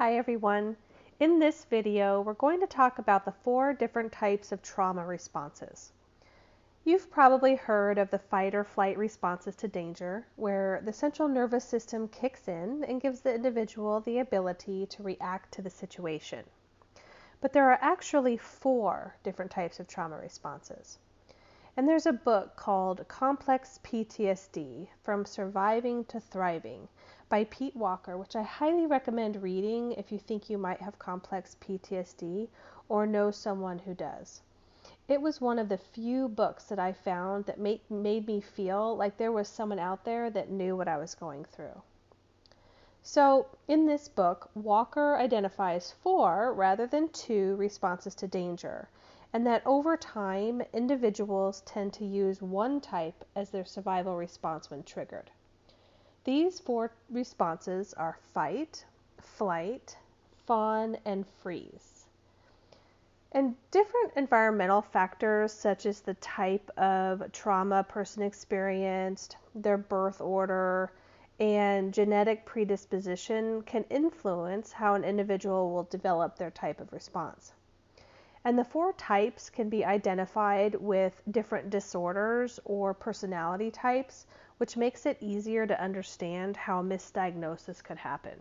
Hi everyone. In this video, we're going to talk about the 4 different types of trauma responses. You've probably heard of the fight or flight responses to danger, where the central nervous system kicks in and gives the individual the ability to react to the situation. But there are actually 4 different types of trauma responses. And there's a book called Complex PTSD, From Surviving to Thriving by Pete Walker, which I highly recommend reading if you think you might have complex PTSD or know someone who does. It was one of the few books that I found that made me feel like there was someone out there that knew what I was going through. So in this book, Walker identifies 4 rather than 2 responses to danger, and that over time, individuals tend to use one type as their survival response when triggered. These 4 responses are fight, flight, fawn, and freeze. And different environmental factors, such as the type of trauma a person experienced, their birth order, and genetic predisposition can influence how an individual will develop their type of response. And the 4 types can be identified with different disorders or personality types, which makes it easier to understand how misdiagnosis could happen.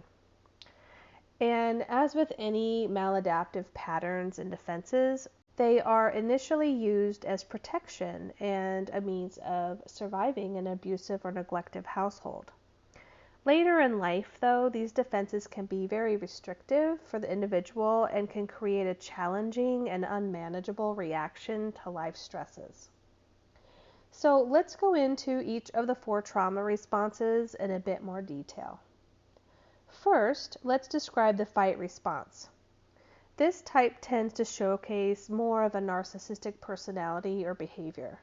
And as with any maladaptive patterns and defenses, they are initially used as protection and a means of surviving an abusive or neglective household. Later in life, though, these defenses can be very restrictive for the individual and can create a challenging and unmanageable reaction to life stresses. So let's go into each of the 4 trauma responses in a bit more detail. First, let's describe the fight response. This type tends to showcase more of a narcissistic personality or behavior.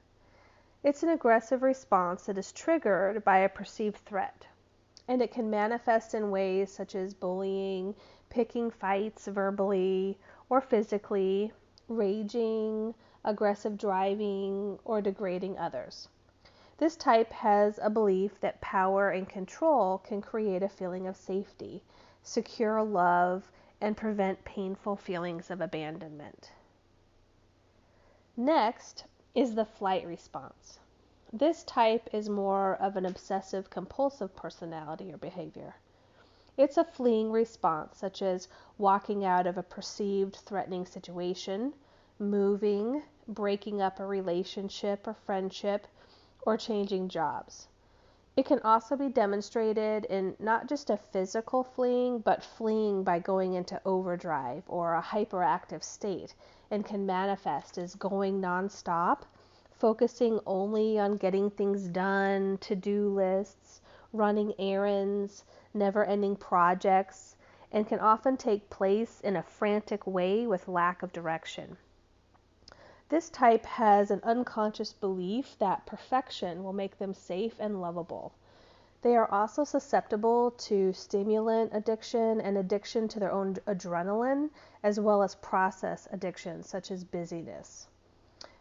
It's an aggressive response that is triggered by a perceived threat, and it can manifest in ways such as bullying, picking fights verbally or physically, raging, aggressive driving, or degrading others. This type has a belief that power and control can create a feeling of safety, secure love, and prevent painful feelings of abandonment. Next is the flight response. This type is more of an obsessive-compulsive personality or behavior. It's a fleeing response, such as walking out of a perceived threatening situation, moving, breaking up a relationship or friendship, or changing jobs. It can also be demonstrated in not just a physical fleeing, but fleeing by going into overdrive or a hyperactive state, and can manifest as going nonstop, focusing only on getting things done, to-do lists, running errands, never-ending projects, and can often take place in a frantic way with lack of direction. This type has an unconscious belief that perfection will make them safe and lovable. They are also susceptible to stimulant addiction and addiction to their own adrenaline, as well as process addictions such as busyness.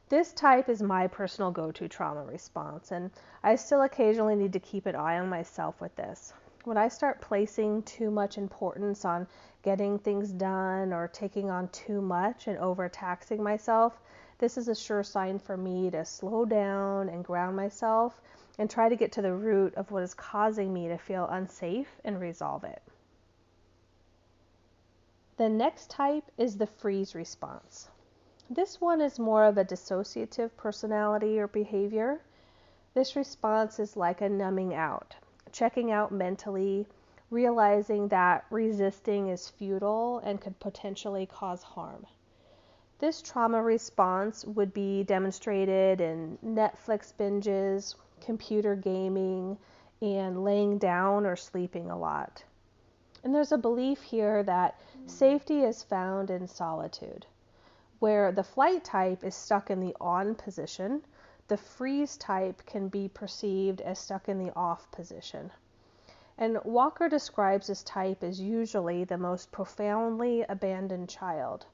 This type is my personal go-to trauma response, and I still occasionally need to keep an eye on myself with this. When I start placing too much importance on getting things done or taking on too much and overtaxing myself, this is a sure sign for me to slow down and ground myself and try to get to the root of what is causing me to feel unsafe and resolve it. The next type is the freeze response. This one is more of a dissociative personality or behavior. This response is like a numbing out, checking out mentally, realizing that resisting is futile and could potentially cause harm. This trauma response would be demonstrated in Netflix binges, computer gaming, and laying down or sleeping a lot. And there's a belief here that safety is found in solitude. Where the flight type is stuck in the on position, the freeze type can be perceived as stuck in the off position. And Walker describes this type as usually the most profoundly abandoned child.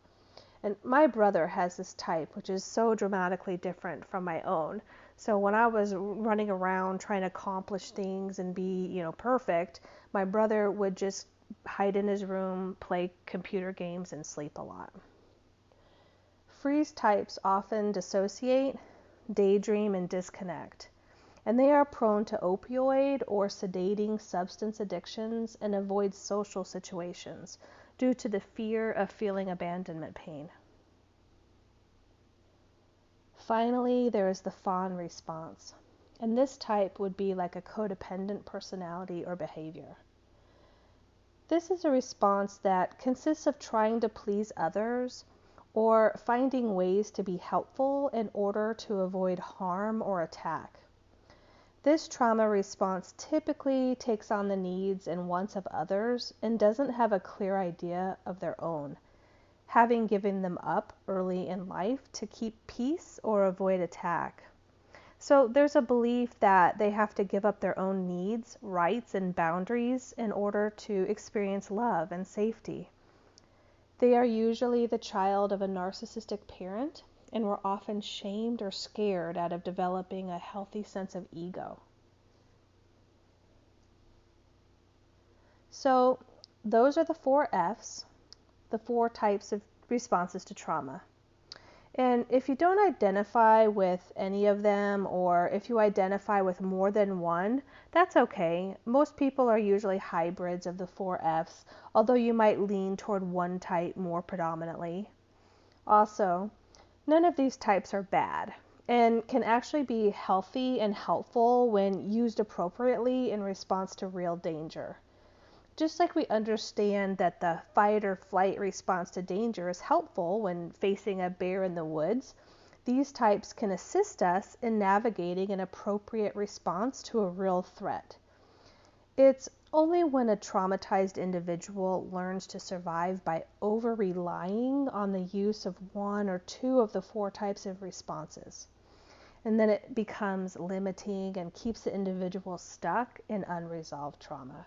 And my brother has this type, which is so dramatically different from my own. So when I was running around trying to accomplish things and be, perfect, my brother would just hide in his room, play computer games, and sleep a lot. Freeze types often dissociate, daydream, and disconnect, and they are prone to opioid or sedating substance addictions and avoid social situations due to the fear of feeling abandonment pain. Finally, there is the fawn response, and this type would be like a codependent personality or behavior. This is a response that consists of trying to please others or finding ways to be helpful in order to avoid harm or attack. This trauma response typically takes on the needs and wants of others and doesn't have a clear idea of their own, having given them up early in life to keep peace or avoid attack. So there's a belief that they have to give up their own needs, rights, and boundaries in order to experience love and safety. They are usually the child of a narcissistic parent and were often shamed or scared out of developing a healthy sense of ego. So those are the 4 F's, the 4 types of responses to trauma. And if you don't identify with any of them, or if you identify with more than one, that's okay. Most people are usually hybrids of the 4 F's, although you might lean toward one type more predominantly. Also, none of these types are bad and can actually be healthy and helpful when used appropriately in response to real danger. Just like we understand that the fight or flight response to danger is helpful when facing a bear in the woods, these types can assist us in navigating an appropriate response to a real threat. It's only when a traumatized individual learns to survive by over-relying on the use of one or two of the 4 types of responses, and then it becomes limiting and keeps the individual stuck in unresolved trauma.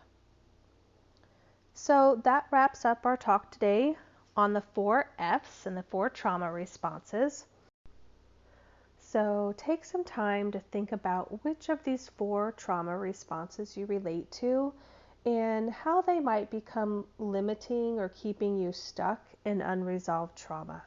So that wraps up our talk today on the 4 F's and the 4 trauma responses. So take some time to think about which of these 4 trauma responses you relate to and how they might become limiting or keeping you stuck in unresolved trauma.